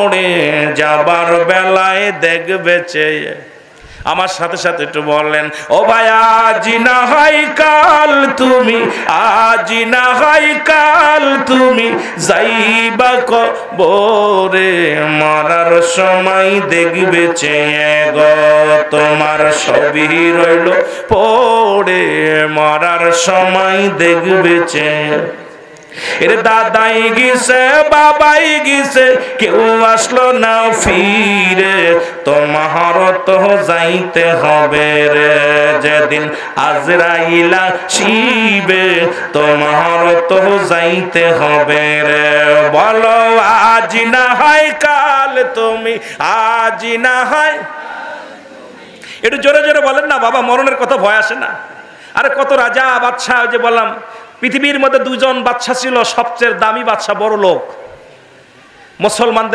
পড়ে যাবার বেলায় দেখবে চেয়ে। আমার সাথে সাথে একটু বললেন, ও ভাই আজি না হয় কাল তুমি, আজি না হয় কাল তুমি যাইবা কবরে, মরার সময় দেখবে চেয়ে গো তোমার ছবি রইল পড়ে, মরার সময় দেখবে চেয়ে। এর দাদাই গেছে বাবাই গেছে কেউ আসলো না ফিরে, তোমার তো যাইতে হবে রে যেদিন আজরাইলা শিবে, তোমার তো যাইতে হবে রে। বলো আজ না হয় কাল তুমি, আজ না হয়। একটু জোরে জোরে বলেন না বাবা, মরণের কথা ভয় আসে না? আরে কত রাজা বাদশাহ, যে বললাম পৃথিবীর মধ্যে দুজন বাদশা ছিল, সবচেয়ে দামি বাদশা বড় লোক মুসলমানদের